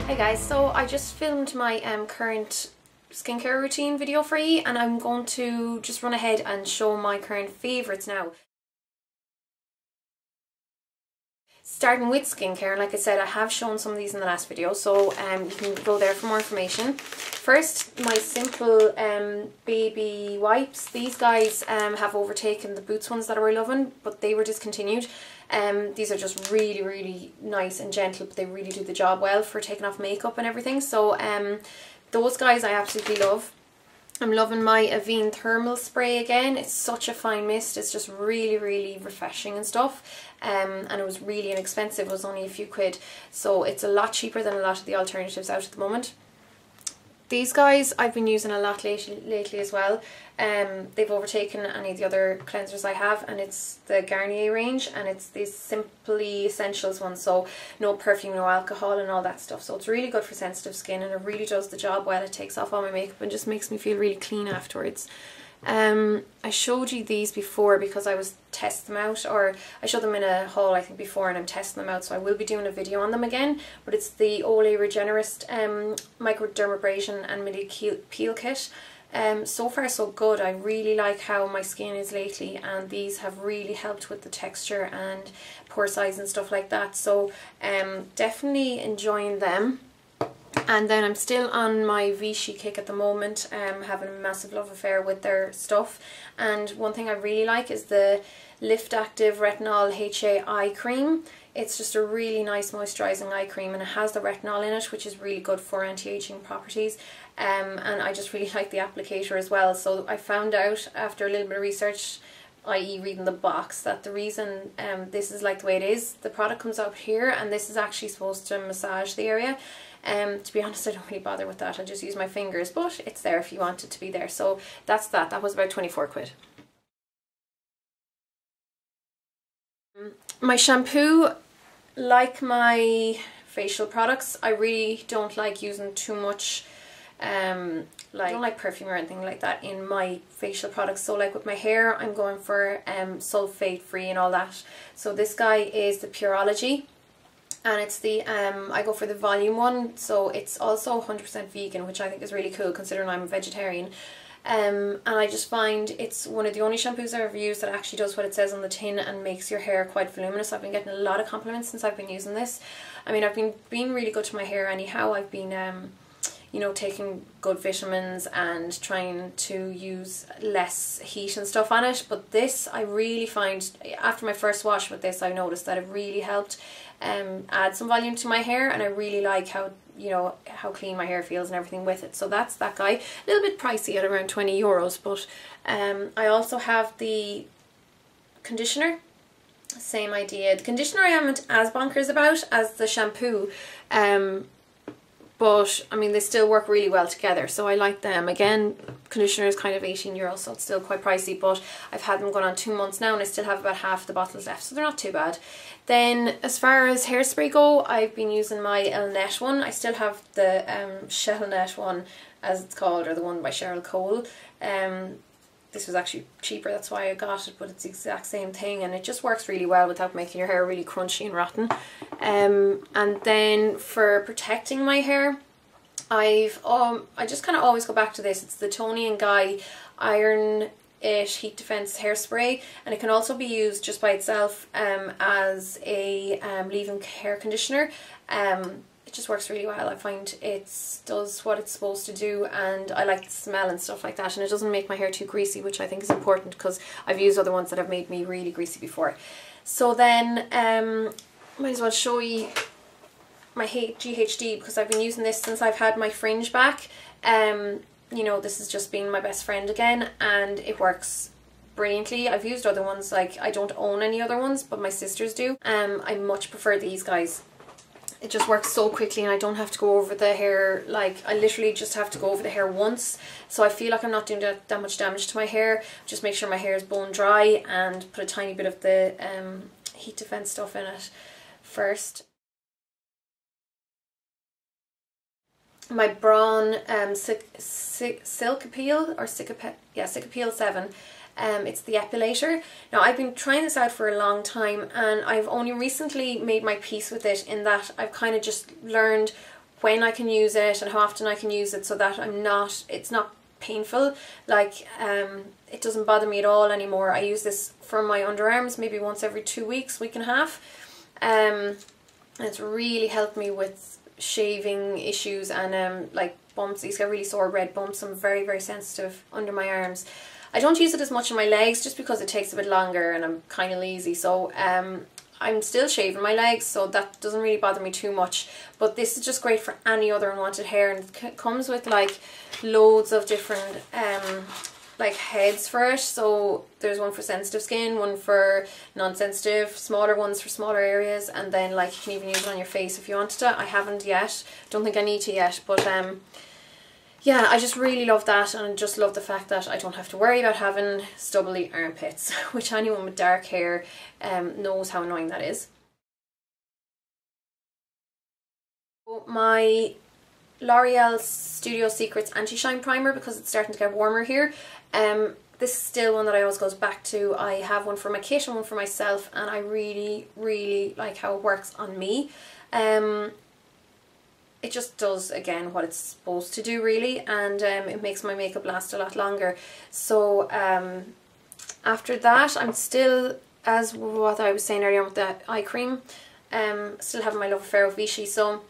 Hey guys, so I just filmed my current skincare routine video for you, and I'm going to just run ahead and show my current favourites now. Starting with skincare, like I said, I have shown some of these in the last video, so you can go there for more information. First, my simple baby wipes. These guys have overtaken the Boots ones that I were loving, but they were discontinued. These are just really nice and gentle, but they really do the job well for taking off makeup and everything. So those guys I absolutely love. I'm loving my Avene thermal spray again. It's such a fine mist. It's just really refreshing and stuff. And it was really inexpensive. It was only a few quid. So it's a lot cheaper than a lot of the alternatives out at the moment. These guys I've been using a lot lately as well. They've overtaken any of the other cleansers I have, and it's the Garnier range, and it's these Simply Essentials ones, so no perfume, no alcohol and all that stuff. So it's really good for sensitive skin, and it really does the job well. It takes off all my makeup and just makes me feel really clean afterwards. I showed you these before because I was testing them out, or I showed them in a haul I think before, and I'm testing them out, so I will be doing a video on them again. But it's the Olay Regenerist Microdermabrasion and Midi Peel Kit. So far so good. I really like how my skin is lately, and these have really helped with the texture and pore size and stuff like that. So definitely enjoying them. And then I'm still on my Vichy kick at the moment, having a massive love affair with their stuff. And one thing I really like is the Lift Active Retinol HA Eye Cream. It's just a really nice moisturising eye cream, and it has the retinol in it, which is really good for anti-aging properties. And I just really like the applicator as well. So I found out after a little bit of research, i.e. reading the box, that the reason this is like the way it is, the product comes up here, and this is actually supposed to massage the area. To be honest, I don't really bother with that. I just use my fingers, but it's there if you want it to be there. So that's that. That was about 24 quid. My shampoo, like my facial products, I really don't like using too much I don't like perfume or anything like that in my facial products. So like with my hair, I'm going for sulfate free and all that. So this guy is the Pureology, and it's the I go for the volume one, so it's also 100% vegan, which I think is really cool considering I'm a vegetarian. And I just find it's one of the only shampoos I've ever used that actually does what it says on the tin and makes your hair quite voluminous. I've been getting a lot of compliments since I've been using this. I mean, I've been being really good to my hair anyhow. I've been you know, taking good vitamins and trying to use less heat and stuff on it. But this, I really find, after my first wash with this, I noticed that it really helped add some volume to my hair, and I really like how, you know, how clean my hair feels and everything with it. So that's that guy. A little bit pricey at around 20 euros, but I also have the conditioner. Same idea. The conditioner I haven't as bonkers about as the shampoo, but I mean they still work really well together, so I like them. Again, conditioner is kind of 18 euros, so it's still quite pricey, but I've had them going on 2 months now, and I still have about half the bottles left, so they're not too bad. Then as far as hairspray go, I've been using my Elnett one. I still have the Shellnet one, as it's called, or the one by Cheryl Cole. This was actually cheaper, that's why I got it, but it's the exact same thing, and it just works really well without making your hair really crunchy and rotten. And then for protecting my hair, I just kind of always go back to this. It's the Toni & Guy Iron It Heat Defense Hairspray, and it can also be used just by itself as a leave-in hair conditioner. It just works really well. I find it does what it's supposed to do, and I like the smell and stuff like that, and it doesn't make my hair too greasy, which I think is important because I've used other ones that have made me really greasy before. So then might as well show you my GHD, because I've been using this since I've had my fringe back. You know, this has just been my best friend again, and it works brilliantly. I've used other ones, like I don't own any other ones, but my sisters do. I much prefer these guys. It just works so quickly, and I don't have to go over the hair. Like, I literally just have to go over the hair once, so I feel like I'm not doing that much damage to my hair. Just make sure my hair is bone dry and put a tiny bit of the heat defense stuff in it first. My Braun Silk Appeal, or Silk Appeal 7. It's the epilator. Now I've been trying this out for a long time, and I've only recently made my peace with it, in that I've kind of just learned when I can use it and how often I can use it, so that it's not painful. Like it doesn't bother me at all anymore. I use this for my underarms maybe once every 2 weeks, week and a half. And it's really helped me with shaving issues and like bumps. These get really sore red bumps. I'm very, very sensitive under my arms. I don't use it as much in my legs just because it takes a bit longer and I'm kind of lazy. So I'm still shaving my legs, so that doesn't really bother me too much. But this is just great for any other unwanted hair, and it comes with like loads of different like heads for it. So there's one for sensitive skin, one for non-sensitive, smaller ones for smaller areas, and then like you can even use it on your face if you wanted to. I haven't yet, don't think I need to yet, but yeah, I just really love that, and I just love the fact that I don't have to worry about having stubbly armpits, which anyone with dark hair knows how annoying that is. My L'Oreal Studio Secrets Anti-Shine Primer, because it's starting to get warmer here. This is still one that I always goes back to. I have one for my kit and one for myself, and I really, really like how it works on me. It just does, again, what it's supposed to do, really, and it makes my makeup last a lot longer. So after that, I'm still, as what I was saying earlier with the eye cream, still having my love affair with Vichy. So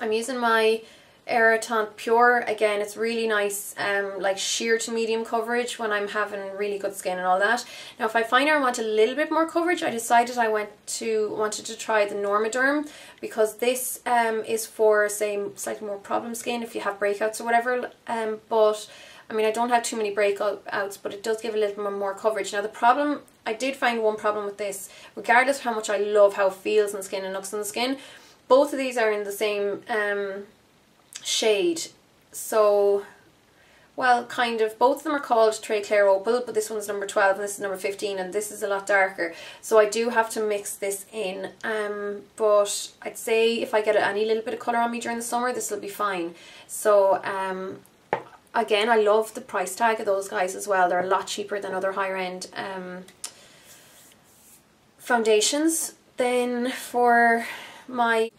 I'm using my Aerotant Pure. Again, it's really nice, like sheer to medium coverage when I'm having really good skin and all that. Now if I find I want a little bit more coverage, I decided I wanted to try the Normaderm, because this is for, say, slightly more problem skin if you have breakouts or whatever, but I mean, I don't have too many breakouts, but it does give a little bit more coverage. Now the problem, I did find one problem with this, regardless of how much I love how it feels in the skin and looks on the skin. Both of these are in the same shade, so, well, kind of, both of them are called Très Clair Opal, but this one's number 12 and this is number 15, and this is a lot darker, so I do have to mix this in, but I'd say if I get any little bit of colour on me during the summer, this will be fine. So again, I love the price tag of those guys as well. They're a lot cheaper than other higher end foundations. Then for my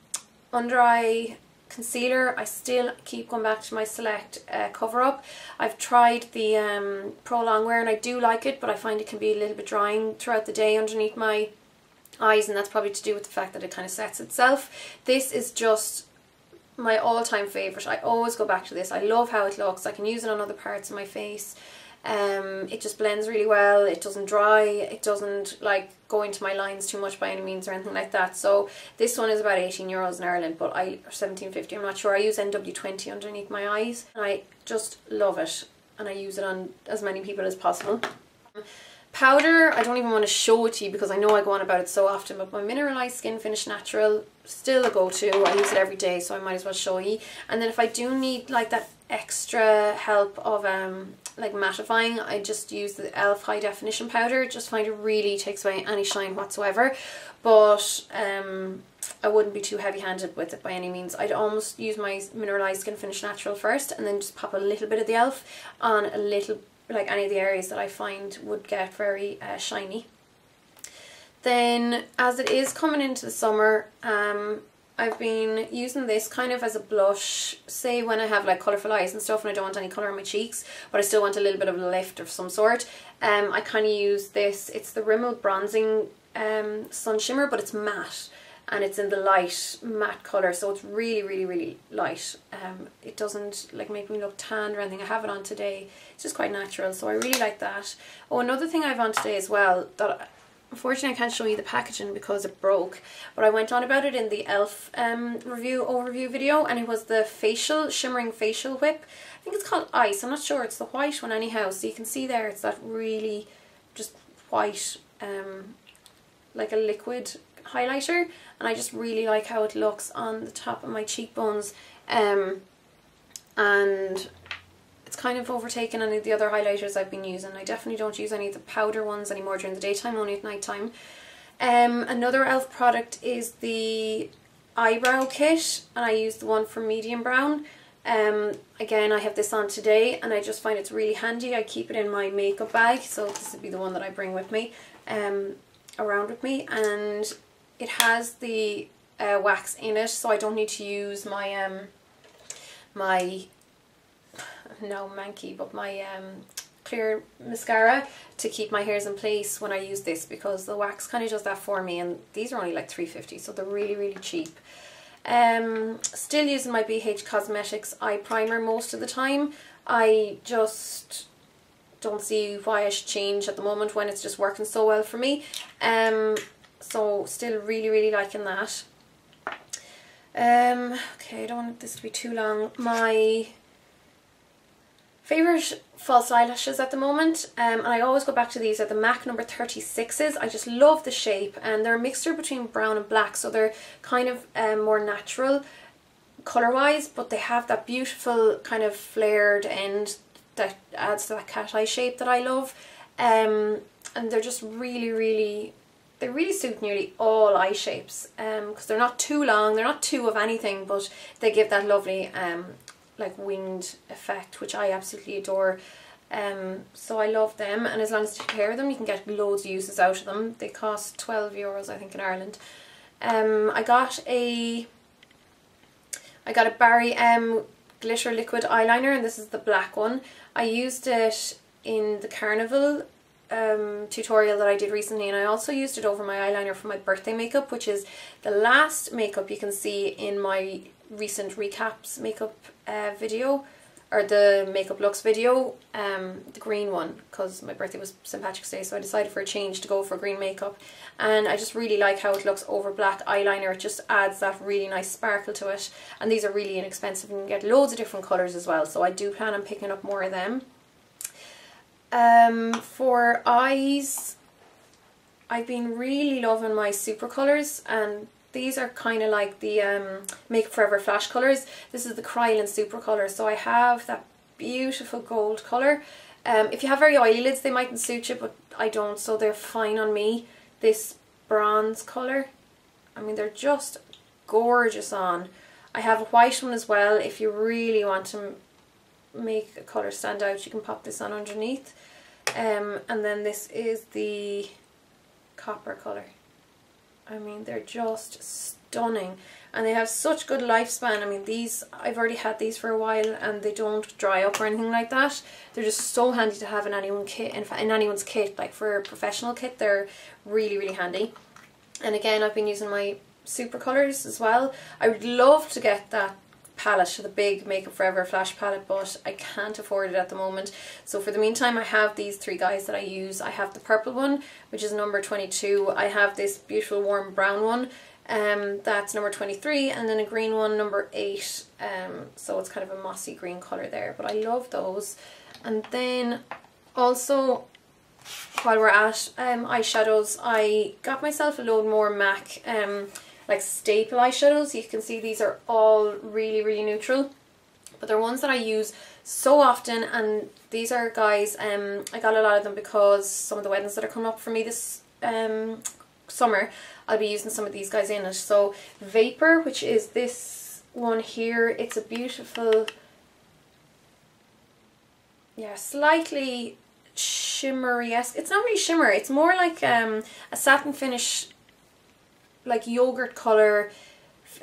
under eye concealer, I still keep going back to my Select Cover Up. I've tried the Pro Longwear and I do like it, but I find it can be a little bit drying throughout the day underneath my eyes, and that's probably to do with the fact that it kind of sets itself. This is just my all-time favourite. I always go back to this. I love how it looks. I can use it on other parts of my face. It just blends really well. It doesn't dry. It doesn't like go into my lines too much by any means or anything like that. So this one is about €18 in Ireland, but or $17.50. I'm not sure. I use NW20 underneath my eyes, and I just love it. And I use it on as many people as possible. Powder, I don't even want to show it to you because I know I go on about it so often, but my Mineralized Skin Finish Natural, still a go-to. I use it every day, so I might as well show you. And then if I do need like that extra help of like mattifying, I just use the e.l.f. High Definition Powder. Just find it really takes away any shine whatsoever, but I wouldn't be too heavy-handed with it by any means. I'd almost use my Mineralized Skin Finish Natural first, and then just pop a little bit of the e.l.f. on a little, like any of the areas that I find would get very shiny. Then as it is coming into the summer, I've been using this kind of as a blush, say when I have like colourful eyes and stuff and I don't want any colour on my cheeks, but I still want a little bit of a lift of some sort. I kind of use this. It's the Rimmel Bronzing Sun Shimmer, but it's matte. And it's in the light matte colour, so it's really, really, really light. It doesn't like make me look tanned or anything. I have it on today. It's just quite natural, so I really like that. Oh, another thing I have on today as well, that unfortunately I can't show you the packaging because it broke, but I went on about it in the e.l.f. overview video, and it was the shimmering facial whip. I think it's called Ice. I'm not sure. It's the white one anyhow, so you can see there it's that really just white, like a liquid highlighter, and I just really like how it looks on the top of my cheekbones, and it's kind of overtaken any of the other highlighters I've been using. I definitely don't use any of the powder ones anymore during the daytime, only at night time. Another e.l.f. product is the eyebrow kit, and I use the one for medium brown. Again, I have this on today and I just find it's really handy. I keep it in my makeup bag, so this would be the one that I bring with me around with me, and it has the wax in it, so I don't need to use my my, no manky, but my clear mascara to keep my hairs in place when I use this, because the wax kind of does that for me, and these are only like $3.50, so they're really, really cheap. Still using my BH Cosmetics eye primer most of the time. I just don't see why I should change at the moment when it's just working so well for me. So still really, really liking that. Okay, I don't want this to be too long. My favourite false eyelashes at the moment, and I always go back to these, are the MAC number 36s. I just love the shape, and they're a mixture between brown and black, so they're kind of more natural colour wise, but they have that beautiful kind of flared end that adds to that cat eye shape that I love. And they're just really, really, they really suit nearly all eye shapes, because they're not too long, they're not too of anything, but they give that lovely like winged effect, which I absolutely adore. So I love them, and as long as you take care of them, you can get loads of uses out of them. They cost €12 I think in Ireland. I got a Barry M glitter liquid eyeliner, and this is the black one. I used it in the Carnival tutorial that I did recently, and I also used it over my eyeliner for my birthday makeup, which is the last makeup you can see in my recent recaps makeup video, or the makeup looks video, the green one, because my birthday was St. Patrick's Day, so I decided for a change to go for green makeup, and I just really like how it looks over black eyeliner. It just adds that really nice sparkle to it, and these are really inexpensive, and you can get loads of different colours as well, so I do plan on picking up more of them. For eyes, I've been really loving my super colours, and these are kind of like the Make Up For Ever Flash colours. This is the Krylin Super Colour, so I have that beautiful gold colour. If you have very oily lids, they mightn't suit you, but I don't, so they're fine on me. This bronze colour, I mean, they're just gorgeous on. I have a white one as well. If you really want to make a colour stand out, you can pop this on underneath. And then this is the copper colour. I mean, they're just stunning, and they have such good lifespan. I mean, these, I've already had these for a while, and they don't dry up or anything like that. They're just so handy to have in anyone's kit, like for a professional kit, they're really, really handy. And again, I've been using my super colours as well. I would love to get that palette, the big Make Up For Ever Flash palette, but I can't afford it at the moment. So for the meantime, I have these three guys that I use. I have the purple one, which is number 22. I have this beautiful warm brown one, that's number 23, and then a green one, number 8. So it's kind of a mossy green colour there, but I love those. And then also, while we're at eyeshadows, I got myself a load more MAC like staple eyeshadows. You can see these are all really, really neutral, but they're ones that I use so often, and these are guys, I got a lot of them because some of the weddings that are coming up for me this summer, I'll be using some of these guys in it. So Vapor, which is this one here, it's a beautiful, yeah, slightly shimmery-esque. It's not really shimmer, it's more like a satin finish, like yogurt colour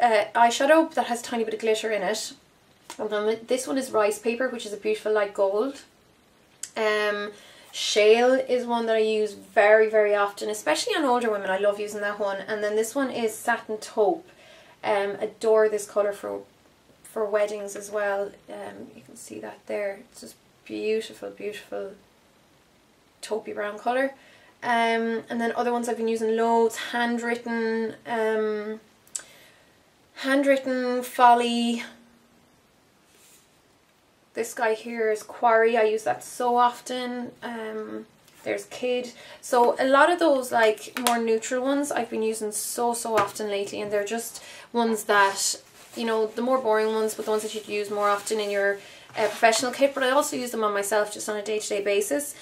eyeshadow that has a tiny bit of glitter in it. And then this one is Rice Paper, which is a beautiful light gold. Shale is one that I use very, very often, especially on older women. I love using that one. And then this one is Satin Taupe. Adore this colour for weddings as well. You can see that there. It's just beautiful, beautiful taupey brown colour. And then other ones I've been using loads, Handwritten, Folly. This guy here is Quarry. I use that so often. There's Kid. So a lot of those like more neutral ones I've been using so often lately, and they're just ones that, you know, the more boring ones, but the ones that you'd use more often in your professional kit. But I also use them on myself just on a day-to-day basis.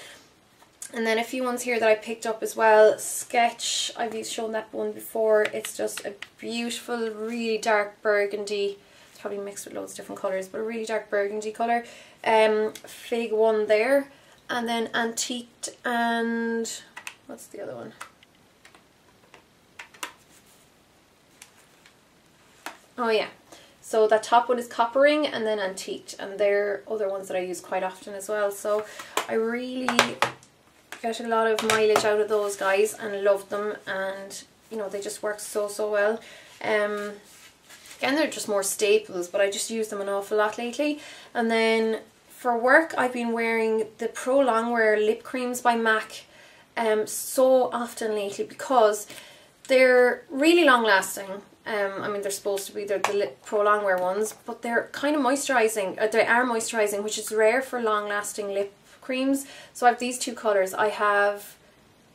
And then a few ones here that I picked up as well. Sketch, I've shown that one before. It's just a beautiful, really dark burgundy. It's probably mixed with loads of different colours, but a really dark burgundy colour. Fig one there. And then Antiqued and... what's the other one? Oh yeah. So that top one is Coppering and then Antiqued, and they're other ones that I use quite often as well. So I really get a lot of mileage out of those guys and love them, and you know, they just work so well. Again, they're just more staples, but I just use them an awful lot lately. And then for work, I've been wearing the Pro Longwear lip creams by MAC so often lately because they're really long lasting. I mean, they're supposed to be, they're the Pro Longwear ones, but they're kind of moisturising. They are moisturising, which is rare for long lasting lip creams. So I have these two colours. I have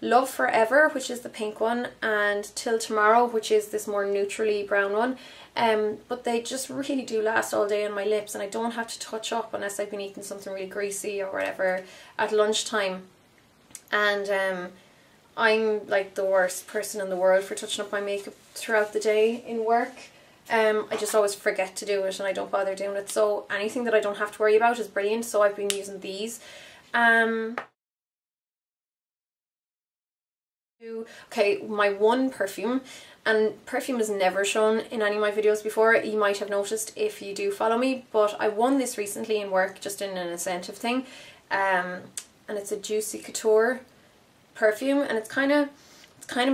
Love Forever, which is the pink one, and Till Tomorrow, which is this more neutrally brown one. But they just really do last all day on my lips, and I don't have to touch up unless I've been eating something really greasy or whatever at lunchtime. And I'm like the worst person in the world for touching up my makeup throughout the day in work. I just always forget to do it and I don't bother doing it. So anything that I don't have to worry about is brilliant. So I've been using these. Okay, my one perfume, and perfume is never shown in any of my videos before, you might have noticed if you do follow me, but I won this recently in work just in an incentive thing, and it's a Juicy Couture perfume, and it's kind of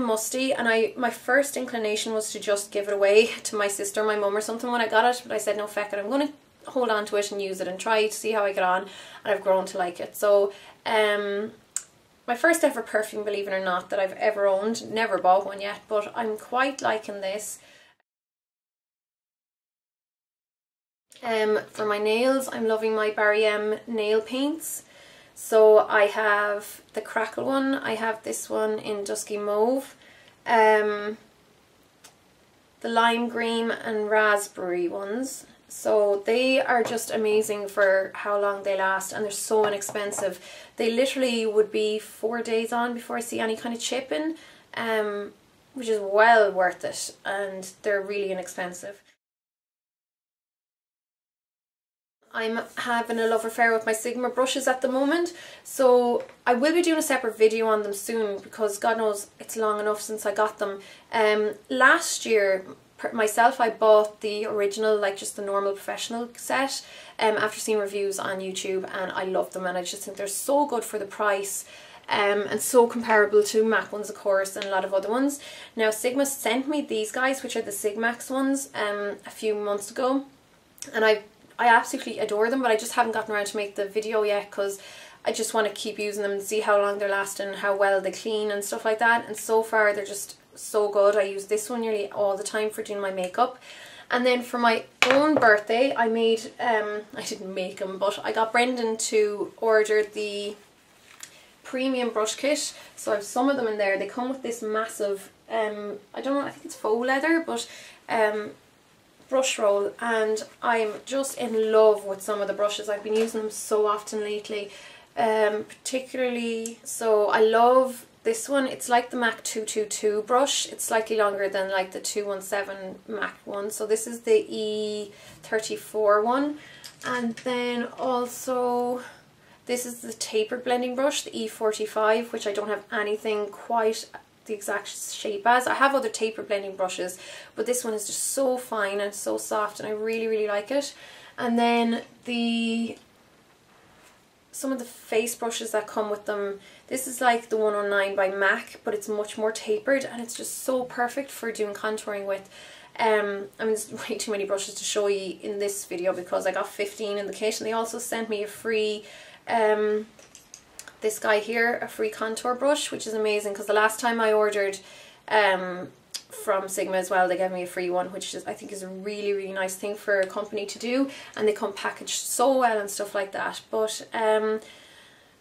musty, and my first inclination was to just give it away to my sister, my mum or something when I got it, but I said no, feck it, I'm going to hold on to it and use it and try to see how I get on, and I've grown to like it. So my first ever perfume, believe it or not, that I've ever owned. Never bought one yet, but I'm quite liking this. For my nails, I'm loving my Barry M nail paints. So I have the Crackle one, I have this one in Dusky Mauve, the Lime Green and Raspberry ones. So they are just amazing for how long they last, and they're so inexpensive. They literally would be 4 days on before I see any kind of chipping, which is well worth it, and they're really inexpensive. I'm having a love affair with my Sigma brushes at the moment, so I will be doing a separate video on them soon because God knows it's long enough since I got them. Last year myself, I bought the original, like just the normal professional set, after seeing reviews on YouTube, and I love them, and I just think they're so good for the price, and so comparable to MAC ones, of course, and a lot of other ones. Now Sigma sent me these guys, which are the Sigmax ones, a few months ago, and I absolutely adore them, but I just haven't gotten around to make the video yet because I just want to keep using them and see how long they're lasting, how well they clean and stuff like that, and so far they're just so good. I use this one nearly all the time for doing my makeup. And then for my own birthday, I made, I didn't make them, but I got Brendan to order the premium brush kit. So I have some of them in there. They come with this massive, I don't know, I think it's faux leather, but brush roll, and I'm just in love with some of the brushes. I've been using them so often lately, particularly, so I love this one. It's like the MAC 222 brush. It's slightly longer than like the 217 MAC one. So this is the E34 one. And then also this is the tapered blending brush, the E45, which I don't have anything quite the exact shape as. I have other tapered blending brushes, but this one is just so fine and so soft, and I really like it. And then some of the face brushes that come with them, this is like the 109 by MAC, but it's much more tapered, and it's just so perfect for doing contouring with. I mean, there's way too many brushes to show you in this video because I got 15 in the kit, and they also sent me a free, this guy here, a free contour brush, which is amazing because the last time I ordered from Sigma as well, they gave me a free one, which is, I think, is a really nice thing for a company to do, and they come packaged so well and stuff like that. But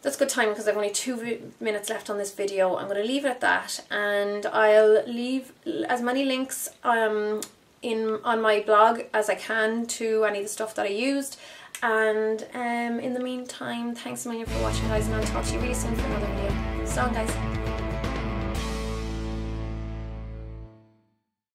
that's good time because I've only 2 minutes left on this video. I'm going to leave it at that, and I'll leave as many links on my blog as I can to any of the stuff that I used. And in the meantime, thanks a million for watching, guys, and I'll talk to you really soon for another video. So long, guys.